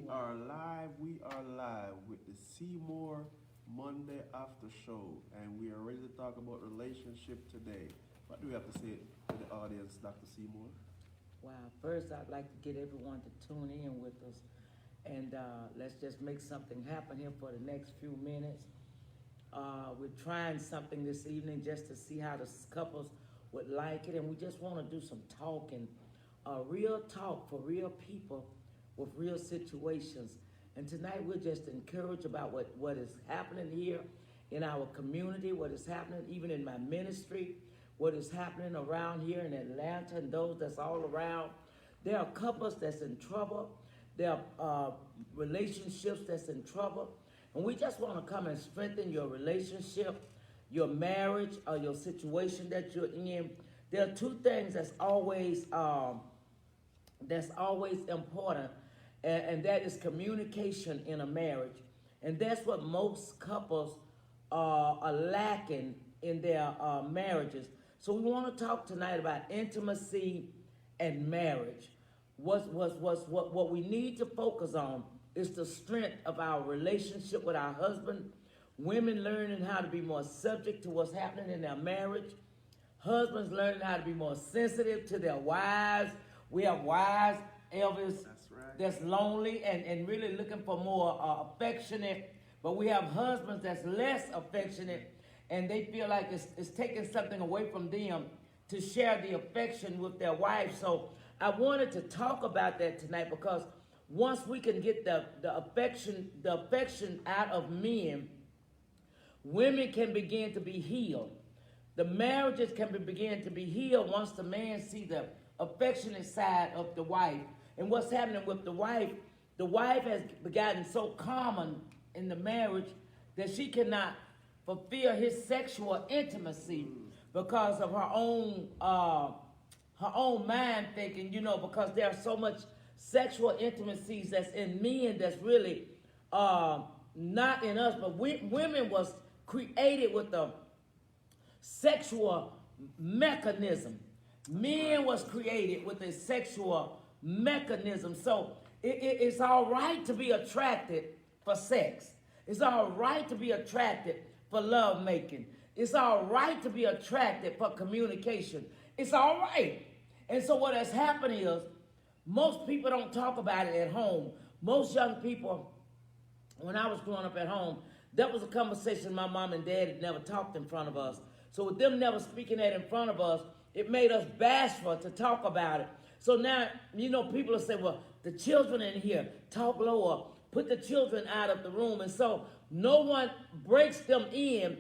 We are live with the Seymour Monday After Show, and we are ready to talk about relationship today. What do we have to say to the audience, Dr. Seymour? Wow. First, I'd like to get everyone to tune in with us, and let's just make something happen here for the next few minutes. We're trying something this evening just to see how the couples would like it, and we just want to do some talking, real talk for real people with real situations. And tonight we're just encouraged about what is happening here in our community, what is happening even in my ministry, what is happening around here in Atlanta and those that's all around. There are couples that's in trouble. There are relationships that's in trouble. And we just want to come and strengthen your relationship, your marriage, or your situation that you're in. There are two things that's always important, and that is communication in a marriage. And that's what most couples are lacking in their marriages. So we want to talk tonight about intimacy and marriage. What we need to focus on is the strength of our relationship with our husband. Women learning how to be more subject to what's happening in their marriage. Husbands learning how to be more sensitive to their wives. We have wives, Elvis, that's lonely and really looking for more affectionate. But we have husbands that's less affectionate, and they feel like it's taking something away from them to share the affection with their wives. So I wanted to talk about that tonight, because once we can get the affection out of men, women can begin to be healed. The marriages can begin to be healed once the man see the affectionate side of the wife. And what's happening with the wife has gotten so common in the marriage that she cannot fulfill his sexual intimacy because of her own mind thinking, because there's so much sexual intimacies that's in men that's really not in us. But women was created with a sexual mechanism. Men was created with a sexual mechanism. So it's all right to be attracted for sex. It's all right to be attracted for love making. It's all right to be attracted for communication. It's all right. And so what has happened is most people don't talk about it at home. Most young people, when I was growing up at home, that was a conversation my mom and dad had never talked in front of us. So with them never speaking that in front of us, it made us bashful to talk about it. So now, people will say, well, the children in here, talk lower, put the children out of the room. And so no one breaks them in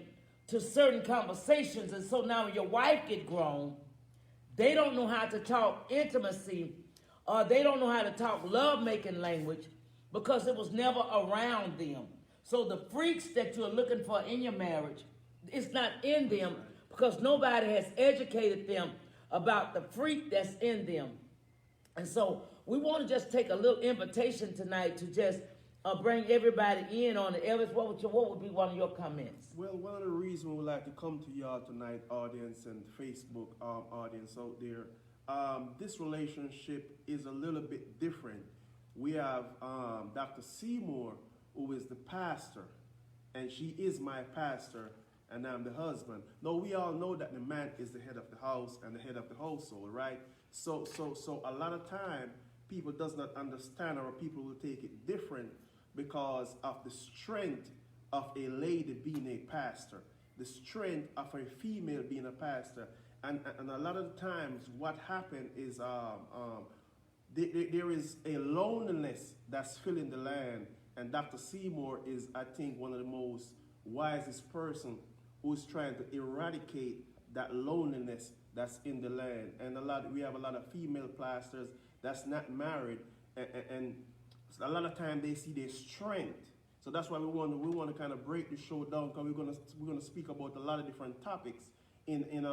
to certain conversations. And so now when your wife get grown, they don't know how to talk intimacy, or they don't know how to talk love-making language, because it was never around them. So the freaks that you're looking for in your marriage, it's not in them, because nobody has educated them about the freak that's in them. And so we want to just take a little invitation tonight to just bring everybody in on it. Elvis, what would be one of your comments? Well, one of the reasons we would like to come to y'all tonight, audience and Facebook audience out there, this relationship is a little bit different. We have Dr. Seymour, who is the pastor, and she is my pastor, and I'm the husband. Now, we all know that the man is the head of the house and the head of the household, right? So a lot of time, people does not understand, or people will take it different because of the strength of a lady being a pastor, the strength of a female being a pastor. And a lot of the times what happened is there is a loneliness that's filling the land. And Dr. Seymour is, I think, one of the most wisest person who's trying to eradicate that loneliness that's in the land. And we have a lot of female pastors that's not married, and a lot of time they see their strength. So that's why we want to kind of break the show down, because we're gonna speak about a lot of different topics in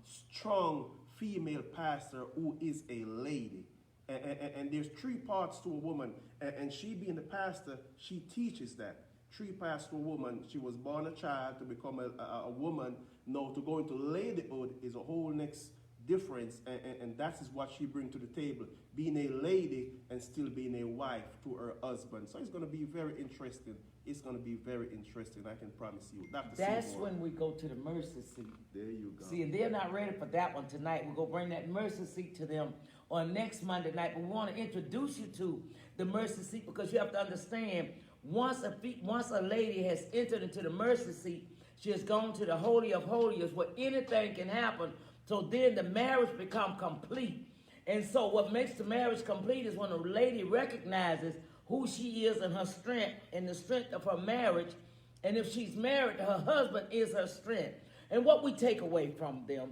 strong female pastor who is a lady. And there's three parts to a woman, and she being the pastor, she teaches that. Three parts to a woman. She was born a child to become a woman. Now to go into ladyhood is a whole next difference, and that is what she brings to the table, being a lady and still being a wife to her husband. So it's going to be very interesting. It's going to be very interesting, I can promise you. That's Seymour. when we go to the mercy seat. There you go. See, and they're not ready for that one tonight. We're going to bring that mercy seat to them on next Monday night. But we want to introduce you to the mercy seat, because you have to understand, once a lady has entered into the mercy seat, she has gone to the Holy of Holies, where anything can happen. So then the marriage becomes complete. And so what makes the marriage complete is when a lady recognizes who she is and her strength and the strength of her marriage. And if she's married, her husband is her strength. And what we take away from them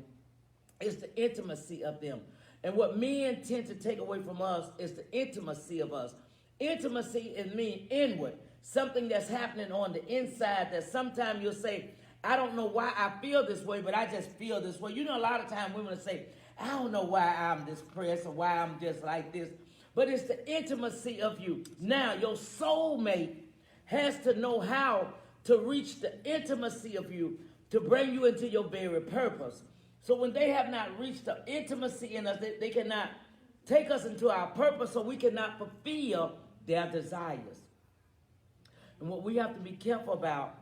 is the intimacy of them. And what men tend to take away from us is the intimacy of us. Intimacy is mean inward, something that's happening on the inside that sometimes you'll say, I don't know why I feel this way, but I just feel this way. You know, a lot of times women will say, I don't know why I'm depressed or why I'm just like this. But it's the intimacy of you. Now, your soulmate has to know how to reach the intimacy of you to bring you into your very purpose. So when they have not reached the intimacy in us, they cannot take us into our purpose, so we cannot fulfill their desires. And what we have to be careful about,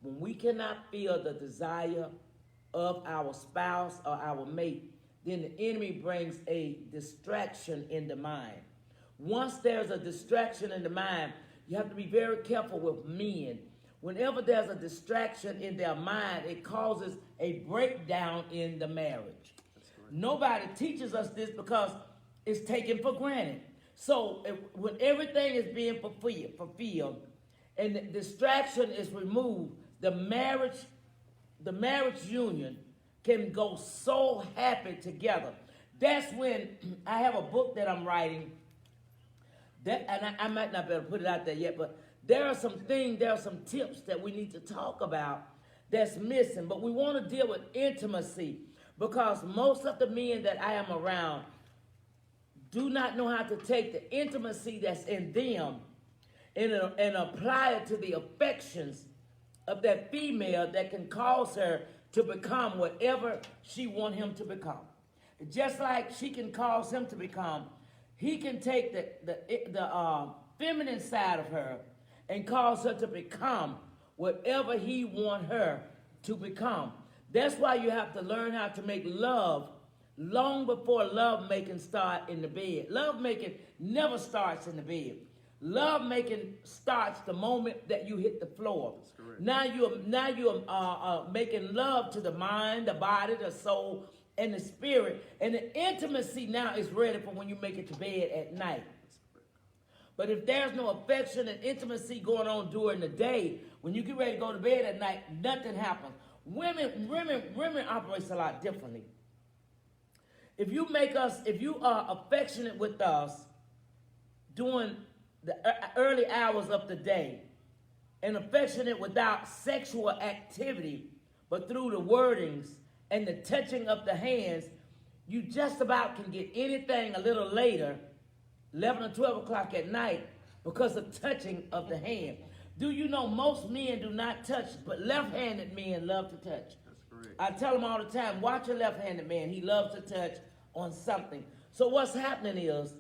when we cannot feel the desire of our spouse or our mate, then the enemy brings a distraction in the mind. Once there's a distraction in the mind, you have to be very careful with men. Whenever there's a distraction in their mind, it causes a breakdown in the marriage. Nobody teaches us this because it's taken for granted. So when everything is being fulfilled and the distraction is removed, the marriage union can go so happy together. That's when I have a book that I'm writing, and I might not be able to put it out there yet, but there are some tips that we need to talk about that's missing. But we want to deal with intimacy, because most of the men that I am around do not know how to take the intimacy that's in them and apply it to the affections of that female that can cause her to become whatever she wants him to become. Just like she can cause him to become, he can take the feminine side of her and cause her to become whatever he wants her to become. That's why you have to learn how to make love long before love making start in the bed. Love making never starts in the bed. Love making starts the moment that you hit the floor. Now you're making love to the mind, the body, the soul, and the spirit. And the intimacy now is ready for when you make it to bed at night. But if there's no affection and intimacy going on during the day, when you get ready to go to bed at night, nothing happens. Women operates a lot differently. If you are affectionate with us during the early hours of the day, and affectionate without sexual activity, but through the wordings and the touching of the hands, you just about can get anything a little later, 11 or 12 o'clock at night, because of touching of the hand. Do you know most men do not touch, but left-handed men love to touch? That's correct. I tell them all the time, watch a left-handed man. He loves to touch on something. So what's happening is,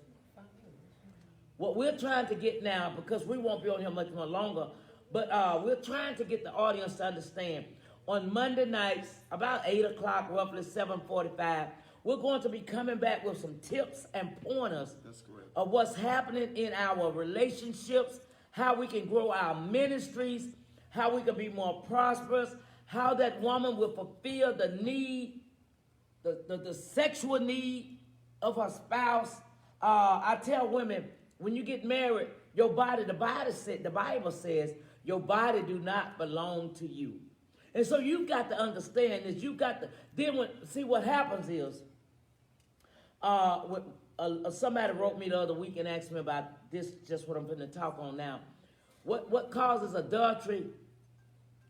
what we're trying to get now, because we won't be on here much more longer, but we're trying to get the audience to understand. On Monday nights, about 8 o'clock, roughly 7:45, we're going to be coming back with some tips and pointers of what's happening in our relationships, how we can grow our ministries, how we can be more prosperous, how that woman will fulfill the need, the sexual need of her spouse. I tell women, when you get married, your body, the Bible says, your body do not belong to you. And so you've got to understand this. See what happens is, somebody wrote me the other week and asked me about this, just what I'm going to talk on now. What causes adultery?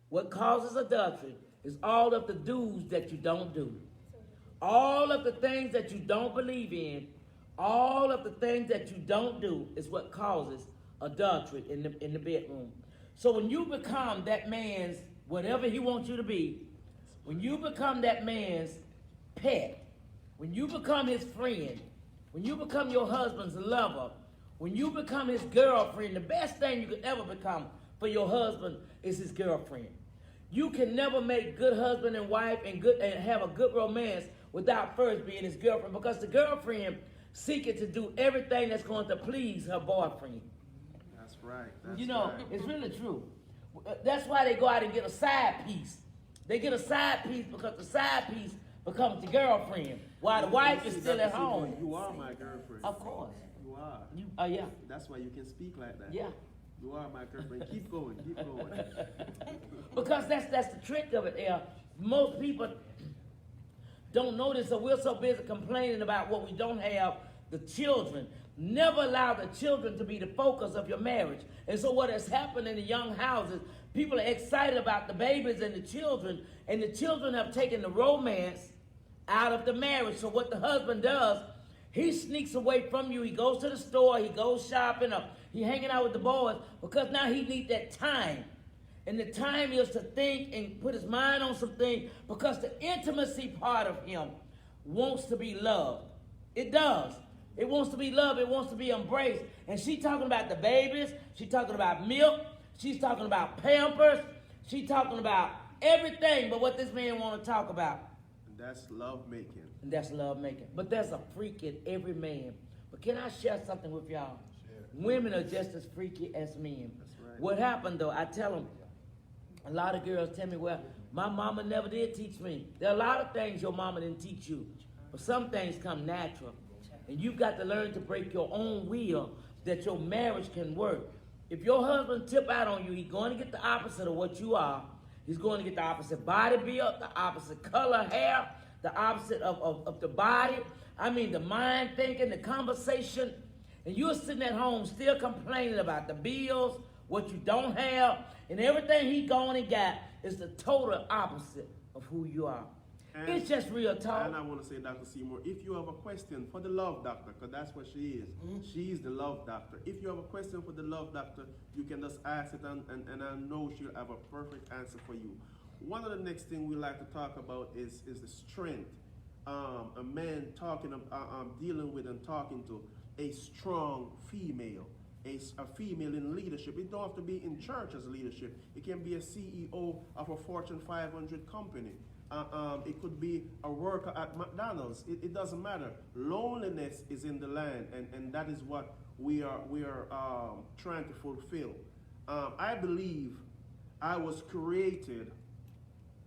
What causes adultery is all of the do's that you don't do. All of the things that you don't believe in, all of the things that you don't do is what causes adultery in the bedroom. So when you become that man's, whatever he wants you to be, when you become that man's pet, when you become his friend, when you become your husband's lover, when you become his girlfriend, the best thing you could ever become for your husband is his girlfriend. You can never make good husband and wife and have a good romance without first being his girlfriend, because the girlfriend seeking to do everything that's going to please her boyfriend. That's right. That's You know, right. it's really true. That's why they go out and get a side piece. They get a side piece because the side piece becomes the girlfriend, while the wife is still at home. You are my girlfriend. Of course. You are. Yeah. That's why you can speak like that. Yeah. You are my girlfriend. Keep going. Keep going. Because that's the trick of it there. Most people don't notice, or we're so busy complaining about what we don't have, the children. Never allow the children to be the focus of your marriage. And so what has happened in the young houses, people are excited about the babies and the children have taken the romance out of the marriage. So what the husband does, he sneaks away from you. He goes to the store, he goes shopping, or he hanging out with the boys, because now he needs that time. And the time is to think and put his mind on some things, because the intimacy part of him wants to be loved. It does. It wants to be loved. It wants to be embraced. And she's talking about the babies. She's talking about milk. She's talking about Pampers. She's talking about everything but what this man want to talk about. And that's love making. And that's love making. But there's a freak in every man. But can I share something with y'all? Sure. Women are just as freaky as men. That's right. What happened though, I tell them, a lot of girls tell me, well, my mama never did teach me. There are a lot of things your mama didn't teach you. But some things come natural. And you've got to learn to break your own will that your marriage can work. If your husband tip out on you, he's going to get the opposite of what you are. He's going to get the opposite body build, the opposite color, hair, the opposite of the body. I mean, the mind thinking, the conversation. And you're sitting at home still complaining about the bills, what you don't have, and everything he going and got is the total opposite of who you are. And, it's just real talk. And I want to say, Dr. Seymour, if you have a question for the love doctor, because that's what she is. She's the love doctor. If you have a question for the love doctor, you can just ask it, and I know she'll have a perfect answer for you. One of the next thing we like to talk about is the strength. A man dealing with and talking to a strong female. A female in leadership. It don't have to be in church as leadership. It can be a CEO of a Fortune 500 company. It could be a worker at McDonald's. It doesn't matter. Loneliness is in the land, and that is what we are trying to fulfill. I believe I was created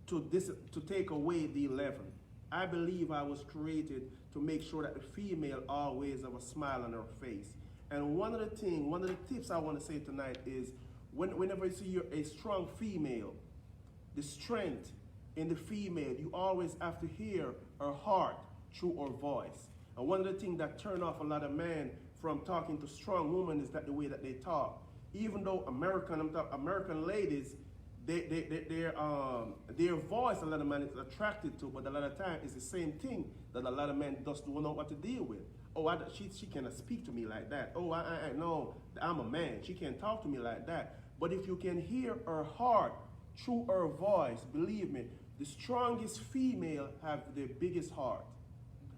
to take away the 11. I believe I was created to make sure that the female always have a smile on her face. And one of the tips I want to say tonight is whenever you see a strong female, the strength in the female, you always have to hear her heart through her voice. And one of the things that turn off a lot of men from talking to strong women is that the way that they talk. Even though American ladies, their voice a lot of men is attracted to, but a lot of times it's the same thing that a lot of men just don't know what to deal with. Oh, she cannot speak to me like that. Oh, I know I'm a man. She can't talk to me like that. But if you can hear her heart through her voice, believe me, the strongest female have the biggest heart.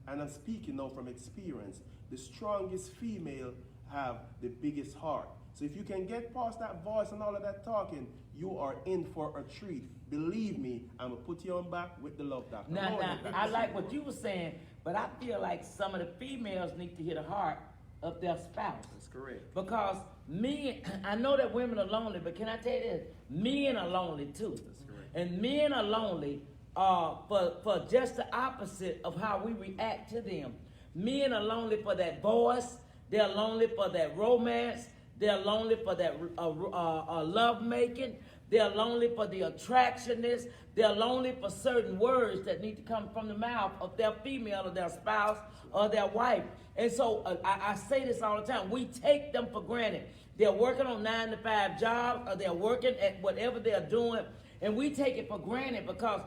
And I'm speaking now from experience. The strongest female have the biggest heart. So if you can get past that voice and all of that talking, you are in for a treat. Believe me, I'm going to put you on back with the love doctor. Now, I like what you were saying, but I feel like some of the females need to hear the heart of their spouse. That's correct. Because men, I know that women are lonely, but can I tell you this? Men are lonely too. That's correct. And men are lonely for just the opposite of how we react to them. Men are lonely for that voice. They're lonely for that romance. They're lonely for that love making. They're lonely for the attractionness. They're lonely for certain words that need to come from the mouth of their female or their spouse or their wife. And so I say this all the time. We take them for granted. They're working on 9-to-5 jobs, or they're working at whatever they're doing, and we take it for granted because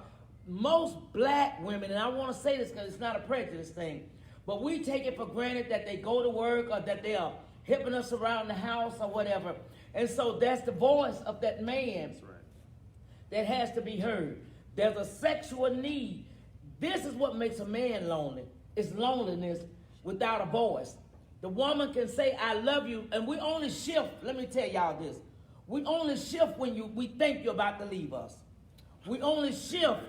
most black women, and I want to say this because it's not a prejudice thing, but we take it for granted that they go to work or that they are hipping us around the house or whatever. And so that's the voice of that man. That's right. That has to be heard. There's a sexual need. This is what makes a man lonely. is loneliness without a voice. The woman can say, I love you, and we only shift, let me tell y'all this. We only shift when we think you're about to leave us. We only shift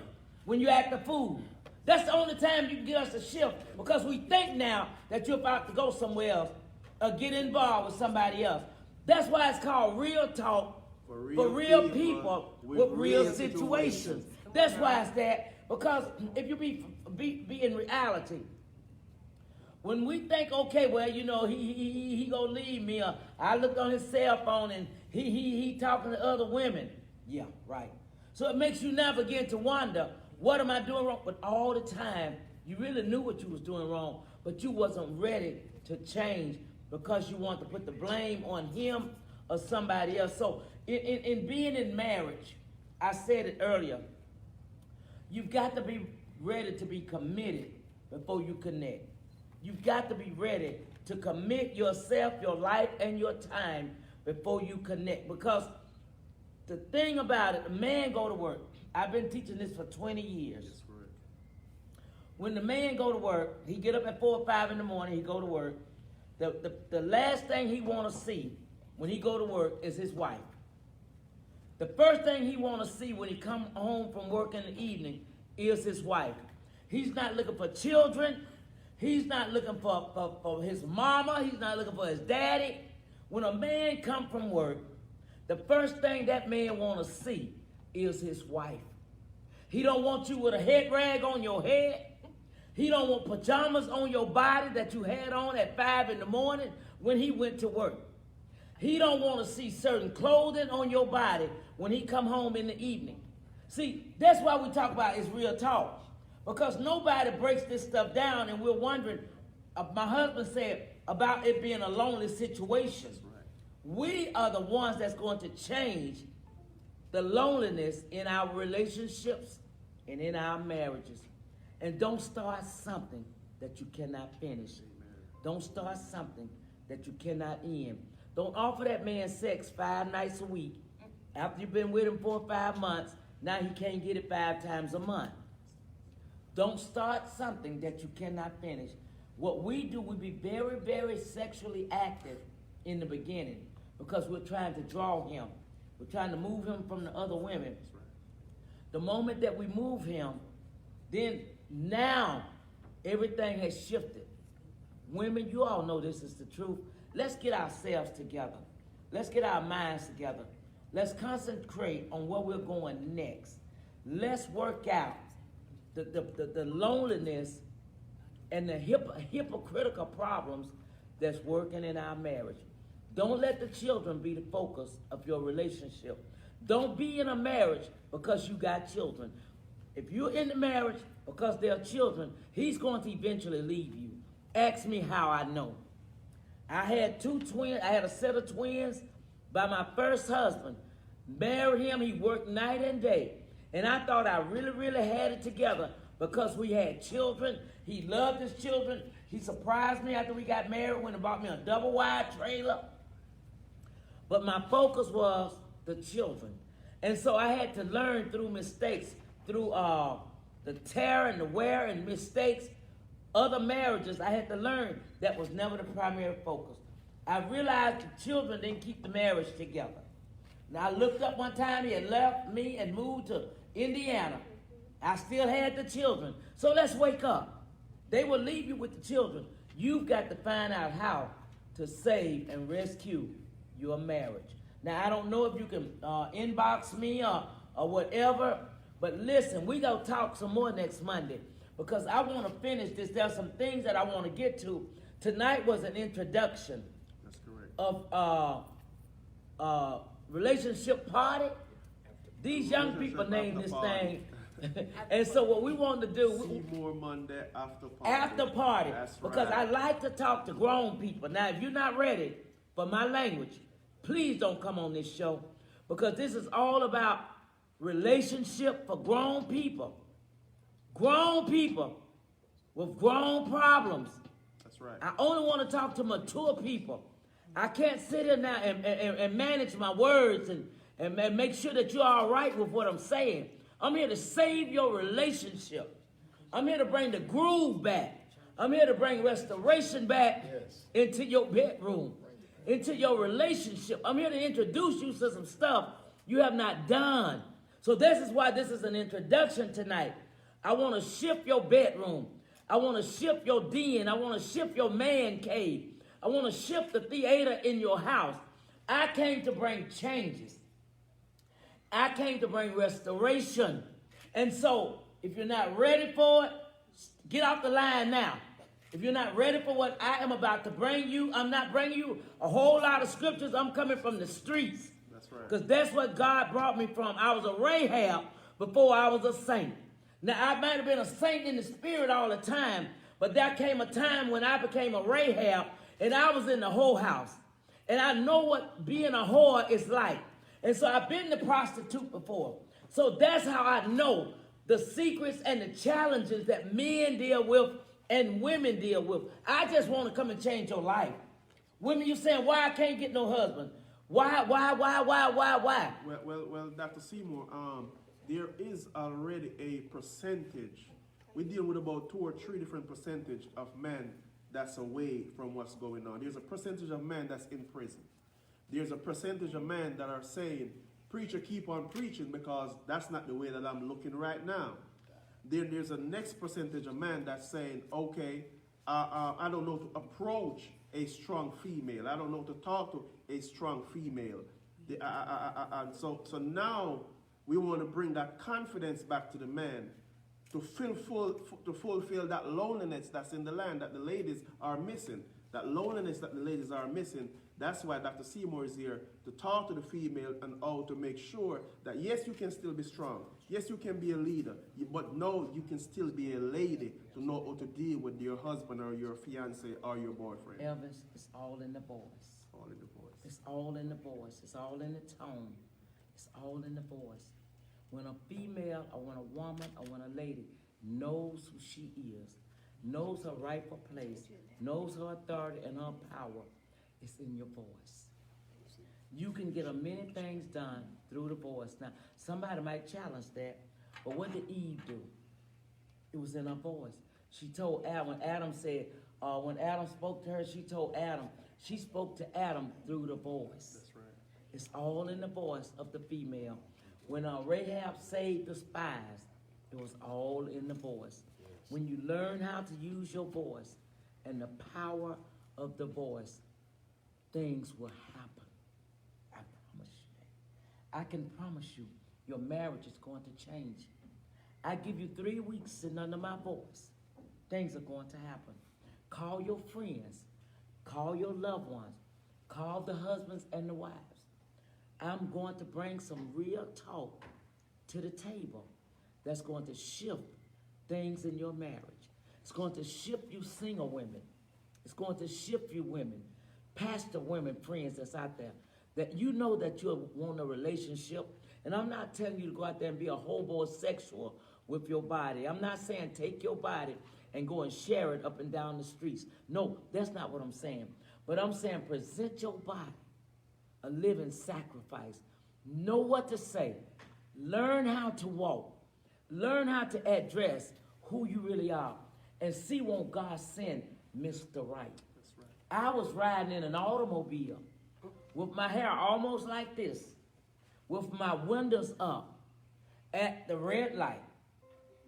when you act a fool. That's the only time you can get us to shift, because we think now that you're about to go somewhere else or get involved with somebody else. That's why it's called real talk for real people with real situations. That's why it's that, because if you be in reality, when we think, okay, well, you know, he gonna leave me, or I looked on his cell phone and he talking to other women. Yeah, right. So it makes you now begin to wonder, what am I doing wrong? But all the time, you really knew what you was doing wrong, but you wasn't ready to change because you want to put the blame on him or somebody else. So in being in marriage, I said it earlier, you've got to be ready to be committed before you connect. You've got to be ready to commit yourself, your life, and your time before you connect. Because the thing about it, a man go to work. I've been teaching this for 20 years. That's correct. When the man go to work, he get up at 4 or 5 in the morning, he go to work. The last thing he want to see when he go to work is his wife. The first thing he want to see when he come home from work in the evening is his wife. He's not looking for children. He's not looking for his mama. He's not looking for his daddy. When a man come from work, the first thing that man want to see is his wife. He don't want you with a head rag on your head. He don't want pajamas on your body that you had on at 5 in the morning when he went to work. He don't want to see certain clothing on your body when he come home in the evening. See, that's why we talk about it's real talk. Because nobody breaks this stuff down, and we're wondering, my husband said about it being a lonely situation. Right. We are the ones that's going to change the loneliness in our relationships and in our marriages. And don't start something that you cannot finish. Amen. Don't start something that you cannot end. Don't offer that man sex 5 nights a week. After you've been with him 4 or 5 months, now he can't get it 5 times a month. Don't start something that you cannot finish. What we do, we be very, very sexually active in the beginning because we're trying to draw him. We're trying to move him from the other women. That's right. The moment that we move him, then now everything has shifted. Women, you all know this is the truth. Let's get ourselves together. Let's get our minds together. Let's concentrate on where we're going next. Let's work out the loneliness and the hypocritical problems that's working in our marriage. Don't let the children be the focus of your relationship. Don't be in a marriage because you got children. If you're in the marriage because there are children, he's going to eventually leave you. Ask me how I know. I had 2 twins. I had a set of twins by my first husband. Married him. He worked night and day. And I thought I really, really had it together because we had children. He loved his children. He surprised me after we got married when he bought me a double-wide trailer. But my focus was the children. And so I had to learn through mistakes, through the tear and the wear and mistakes, other marriages. I had to learn that was never the primary focus. I realized the children didn't keep the marriage together. Now I looked up one time, he had left me and moved to Indiana. I still had the children. So let's wake up. They will leave you with the children. You've got to find out how to save and rescue your marriage. Now, I don't know if you can inbox me or whatever, but listen, we going to talk some more next Monday because I want to finish this. There are some things that I want to get to. Tonight was an introduction. That's correct. Of relationship party. These young people named this thing. And so what we want to do, Seymour Monday after party. after party, That's because right. I like to talk to grown people. Now, if you're not ready for my language, please don't come on this show, because this is all about relationship for grown people. Grown people with grown problems. That's right. I only want to talk to mature people. I can't sit here now and manage my words and make sure that you're all right with what I'm saying. I'm here to save your relationship. I'm here to bring the groove back. I'm here to bring restoration back into your bedroom, into your relationship. I'm here to introduce you to some stuff you have not done. So this is why this is an introduction tonight. I want to shift your bedroom. I want to shift your den. I want to shift your man cave. I want to shift the theater in your house. I came to bring changes. I came to bring restoration. And so, if you're not ready for it, get off the line now. If you're not ready for what I am about to bring you, I'm not bringing you a whole lot of scriptures. I'm coming from the streets. That's right. Because that's what God brought me from. I was a Rahab before I was a saint. Now, I might have been a saint in the spirit all the time, but there came a time when I became a Rahab, and I was in the whorehouse. And I know what being a whore is like. And so I've been the prostitute before. So that's how I know the secrets and the challenges that men deal with and women deal with. I just want to come and change your life. Women, you saying, why I can't get no husband? Why? Well, Dr. Seymour, there is already a percentage. We deal with about 2 or 3 different percentage of men that's away from what's going on. There's a percentage of men that's in prison. There's a percentage of men that are saying, preacher, keep on preaching because that's not the way that I'm looking right now. Then there's a next percentage of men that's saying, okay, I don't know to approach a strong female. I don't know to talk to a strong female. So now we want to bring that confidence back to the man to fulfill that loneliness that's in the land that the ladies are missing. That loneliness that the ladies are missing. That's why Dr. Seymour is here to talk to the female and how to make sure that yes, you can still be strong. Yes, you can be a leader, but no, you can still be a lady to know how to deal with your husband or your fiance or your boyfriend. Elvis, it's all in the voice. All in the voice. It's all in the voice. It's all in the tone. It's all in the voice. When a female or when a woman or when a lady knows who she is, knows her rightful place, knows her authority and her power, it's in your voice. You can get many things done through the voice. Now, somebody might challenge that, but what did Eve do? It was in her voice. She told Adam, when Adam said, when Adam spoke to her, she told Adam. She spoke to Adam through the voice. That's right. It's all in the voice of the female. When Rahab saved the spies, it was all in the voice. When you learn how to use your voice and the power of the voice, things will happen. I promise you that. I can promise you your marriage is going to change. I give you 3 weeks sitting under my voice. Things are going to happen. Call your friends. Call your loved ones. Call the husbands and the wives. I'm going to bring some real talk to the table that's going to shift things in your marriage. It's going to shift you single women. It's going to shift you women, pastor women, friends that's out there, that you know that you want a relationship. And I'm not telling you to go out there and be a homosexual with your body. I'm not saying take your body and go and share it up and down the streets. No, that's not what I'm saying. But I'm saying present your body a living sacrifice. Know what to say. Learn how to walk. Learn how to address who you really are. And see, won't God send Mr. Right. That's right. I was riding in an automobile with my hair almost like this, with my windows up at the red light.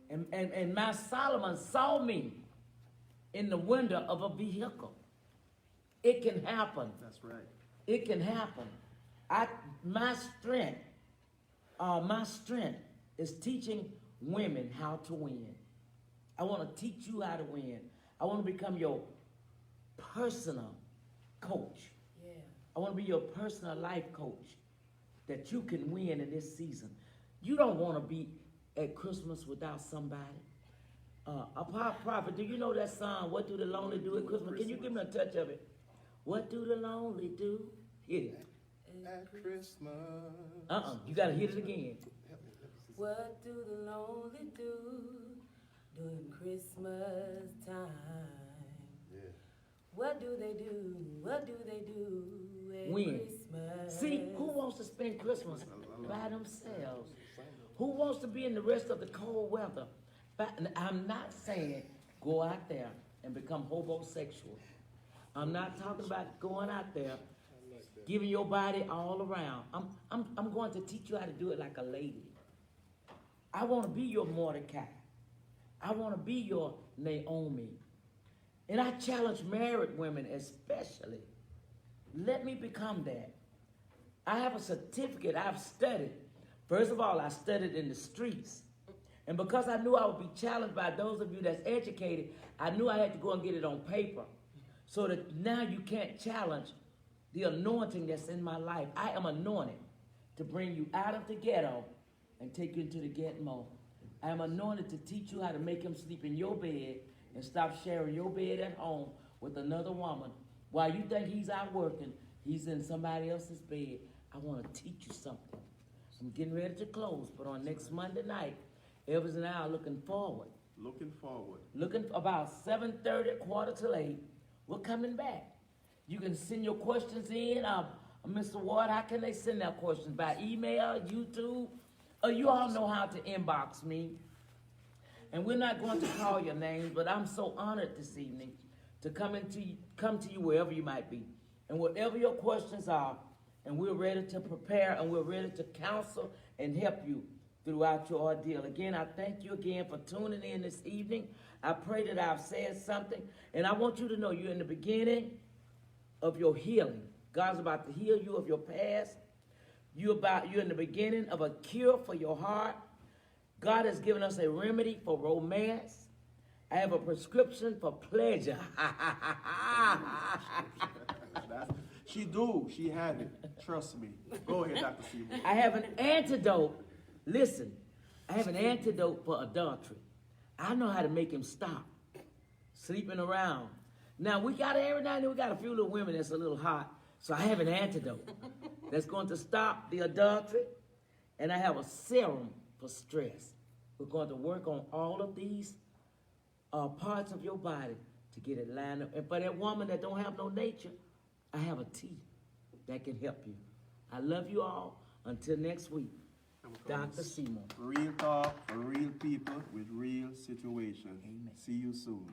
And my Solomon saw me in the window of a vehicle. It can happen. That's right. It can happen. My strength is teaching women how to win. I want to teach you how to win. I want to become your personal coach. Yeah. I want to be your personal life coach that you can win in this season. You don't want to be at Christmas without somebody. Prophet, do you know that song, What Do the Lonely Do at Christmas? Can you give me a touch of it? What do the lonely do? Hit it. At Christmas. You got to hit it again. What do the lonely do during Christmas time? Yeah. What do they do? What do they do at When? Christmas? See, who wants to spend Christmas by themselves? Who wants to be in the rest of the cold weather? But I'm not saying go out there and become homosexual. I'm not talking about going out there, giving your body all around. I'm going to teach you how to do it like a lady. I want to be your Mordecai. I want to be your Naomi. And I challenge married women especially. Let me become that. I have a certificate. I've studied. First of all, I studied in the streets. And because I knew I would be challenged by those of you that's educated, I knew I had to go and get it on paper. So that now you can't challenge the anointing that's in my life. I am anointed to bring you out of the ghetto and take you into the ghetto. I am anointed to teach you how to make him sleep in your bed and stop sharing your bed at home with another woman. While you think he's out working, he's in somebody else's bed. I want to teach you something. I'm getting ready to close, but on next Monday night, Evlis and I are looking forward. Looking forward. Looking about 7:30, 7:45, we're coming back. You can send your questions in. Mr. Ward, how can they send their questions? By email, YouTube? You all know how to inbox me. And we're not going to call your names, but I'm so honored this evening to come to you wherever you might be. And whatever your questions are, and we're ready to prepare and we're ready to counsel and help you throughout your ordeal. Again, I thank you again for tuning in this evening. I pray that I've said something. And I want you to know you're in the beginning of your healing. God's about to heal you of your past. You're in the beginning of a cure for your heart. God has given us a remedy for romance. I have a prescription for pleasure. She had it. Trust me. Go ahead, Dr. Seymour. I have an antidote. Listen, I have an antidote for adultery. I know how to make him stop sleeping around. Now, every now and then we got a few little women that's a little hot. So I have an antidote that's going to stop the adultery. And I have a serum for stress. We're going to work on all of these parts of your body to get it lined up. And for that woman that don't have no nature, I have a tea that can help you. I love you all. Until next week, Dr. Seymour. Real talk for real people with real situations. Amen. See you soon.